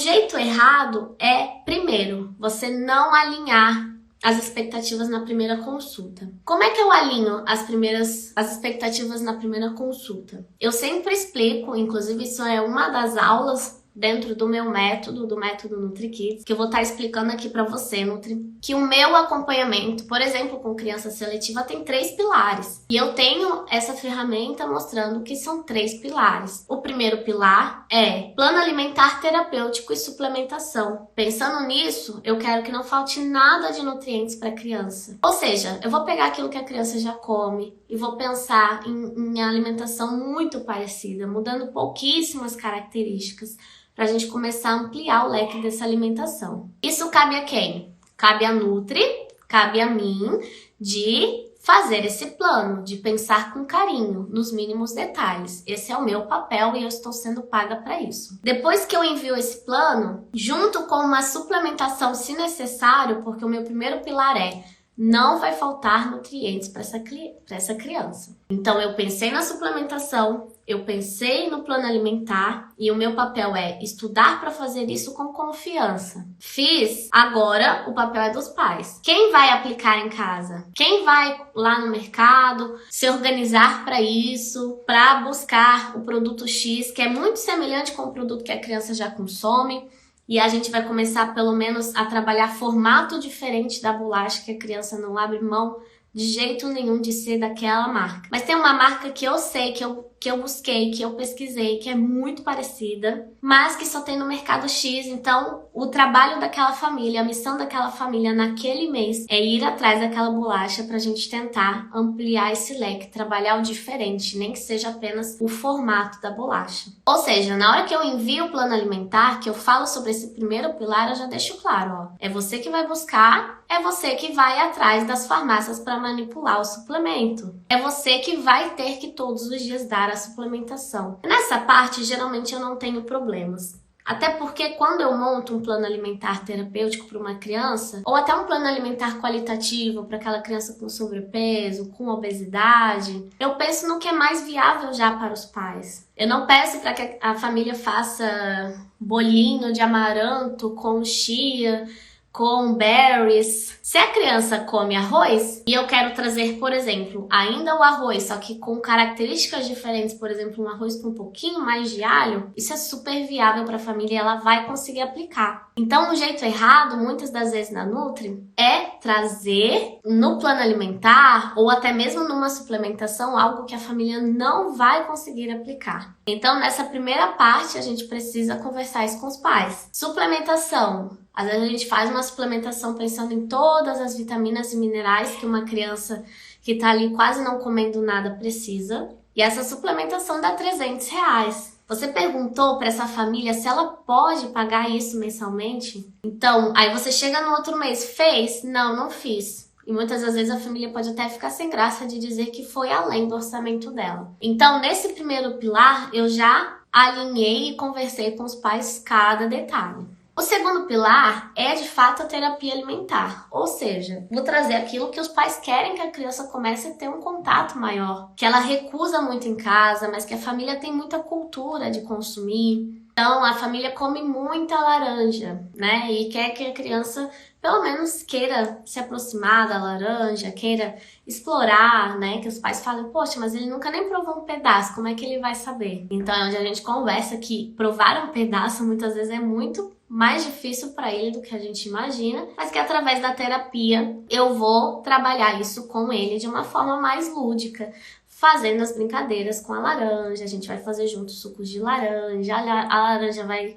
jeito errado é, primeiro, você não alinhar as expectativas na primeira consulta. Como é que eu alinho as expectativas na primeira consulta? Eu sempre explico, inclusive isso é uma das aulas dentro do meu método, do método NutriKids, que eu vou estar explicando aqui para você, Nutri, que o meu acompanhamento, por exemplo, com criança seletiva, tem 3 pilares. E eu tenho essa ferramenta mostrando que são 3 pilares. O primeiro pilar é plano alimentar terapêutico e suplementação. Pensando nisso, eu quero que não falte nada de nutrientes para a criança. Ou seja, eu vou pegar aquilo que a criança já come e vou pensar em alimentação muito parecida, mudando pouquíssimas características, para a gente começar a ampliar o leque dessa alimentação. Isso cabe a quem? Cabe a Nutri, cabe a mim de fazer esse plano, de pensar com carinho, nos mínimos detalhes. Esse é o meu papel e eu estou sendo paga para isso. Depois que eu envio esse plano, junto com uma suplementação se necessário, porque o meu primeiro pilar é não vai faltar nutrientes para essa criança. Então eu pensei na suplementação, eu pensei no plano alimentar e o meu papel é estudar para fazer isso com confiança. Fiz, agora o papel é dos pais. Quem vai aplicar em casa? Quem vai lá no mercado se organizar para isso, para buscar o produto X, que é muito semelhante com o produto que a criança já consome? E a gente vai começar, pelo menos, a trabalhar formato diferente da bolacha, que a criança não abre mão de jeito nenhum de ser daquela marca. Mas tem uma marca que eu sei, que eu busquei, que eu pesquisei, que é muito parecida, mas que só tem no mercado X. Então, o trabalho daquela família, a missão daquela família naquele mês é ir atrás daquela bolacha pra gente tentar ampliar esse leque, trabalhar o diferente, nem que seja apenas o formato da bolacha. Ou seja, na hora que eu envio o plano alimentar, que eu falo sobre esse primeiro pilar, eu já deixo claro, ó, é você que vai buscar, é você que vai atrás das farmácias para manipular o suplemento. É você que vai ter que todos os dias dar a suplementação. Nessa parte, geralmente eu não tenho problemas. Até porque quando eu monto um plano alimentar terapêutico para uma criança, ou até um plano alimentar qualitativo para aquela criança com sobrepeso, com obesidade, eu penso no que é mais viável já para os pais. Eu não peço para que a família faça bolinho de amaranto com chia, com berries. Se a criança come arroz e eu quero trazer, por exemplo, ainda o arroz, só que com características diferentes, por exemplo, um arroz com um pouquinho mais de alho, isso é super viável para a família e ela vai conseguir aplicar. Então, o jeito errado, muitas das vezes na Nutri, é trazer no plano alimentar ou até mesmo numa suplementação algo que a família não vai conseguir aplicar. Então, nessa primeira parte, a gente precisa conversar isso com os pais. Suplementação. Às vezes a gente faz uma suplementação pensando em todas as vitaminas e minerais que uma criança que tá ali quase não comendo nada precisa. E essa suplementação dá R$300. Você perguntou para essa família se ela pode pagar isso mensalmente? Então, aí você chega no outro mês, fez? Não, não fiz. E muitas das vezes a família pode até ficar sem graça de dizer que foi além do orçamento dela. Então, nesse primeiro pilar, eu já alinhei e conversei com os pais cada detalhe. O segundo pilar é, de fato, a terapia alimentar. Ou seja, vou trazer aquilo que os pais querem que a criança comece a ter um contato maior, que ela recusa muito em casa, mas que a família tem muita cultura de consumir. Então, a família come muita laranja, né? E quer que a criança, pelo menos, queira se aproximar da laranja, queira explorar, né? Que os pais falem, poxa, mas ele nunca nem provou um pedaço, como é que ele vai saber? Então, é onde a gente conversa que provar um pedaço, muitas vezes, é muito mais difícil para ele do que a gente imagina, mas que através da terapia eu vou trabalhar isso com ele de uma forma mais lúdica, fazendo as brincadeiras com a laranja. A gente vai fazer juntos sucos de laranja, a laranja vai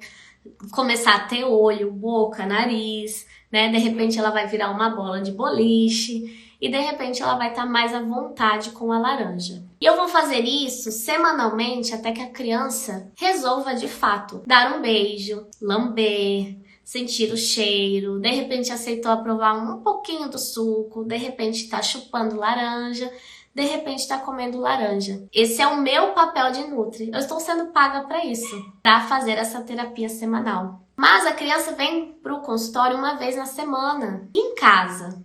começar a ter olho, boca, nariz, né? De repente ela vai virar uma bola de boliche e de repente ela vai estar mais à vontade com a laranja. E eu vou fazer isso semanalmente até que a criança resolva de fato dar um beijo, lamber, sentir o cheiro, de repente aceitou aprovar um pouquinho do suco, de repente tá chupando laranja, de repente está comendo laranja. Esse é o meu papel de nutri. Eu estou sendo paga para isso, para fazer essa terapia semanal. Mas a criança vem para o consultório uma vez na semana, em casa.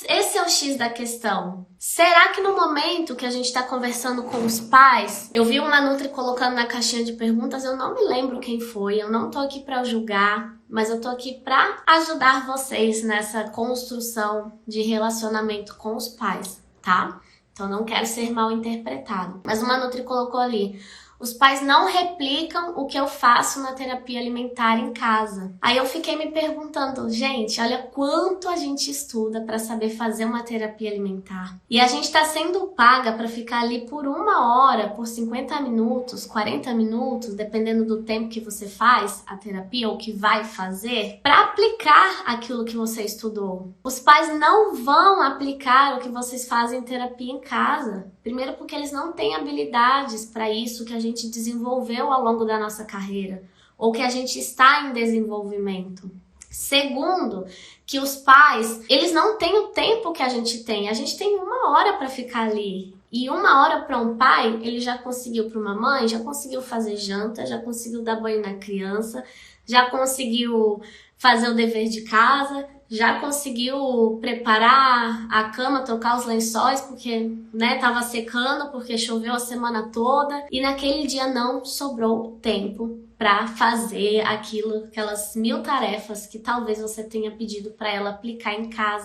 Esse é o X da questão. Será que no momento que a gente está conversando com os pais, eu vi uma nutri colocando na caixinha de perguntas, eu não me lembro quem foi, eu não tô aqui para julgar, mas eu tô aqui para ajudar vocês nessa construção de relacionamento com os pais, tá? Então não quero ser mal interpretado. Mas uma nutri colocou ali: os pais não replicam o que eu faço na terapia alimentar em casa. Aí eu fiquei me perguntando, gente, olha quanto a gente estuda para saber fazer uma terapia alimentar. E a gente está sendo paga para ficar ali por 1 hora, por 50 minutos, 40 minutos, dependendo do tempo que você faz a terapia ou que vai fazer, para aplicar aquilo que você estudou. Os pais não vão aplicar o que vocês fazem em terapia em casa. Primeiro porque eles não têm habilidades para isso que a gente desenvolveu ao longo da nossa carreira, ou que a gente está em desenvolvimento. Segundo, que os pais, eles não têm o tempo que a gente tem. A gente tem 1 hora para ficar ali. E 1 hora para um pai, ele já conseguiu, para uma mãe, já conseguiu fazer janta, já conseguiu dar banho na criança, já conseguiu fazer o dever de casa, já conseguiu preparar a cama, trocar os lençóis, porque, né, tava secando, porque choveu a semana toda. E naquele dia não sobrou tempo para fazer aquelas 1000 tarefas que talvez você tenha pedido para ela aplicar em casa.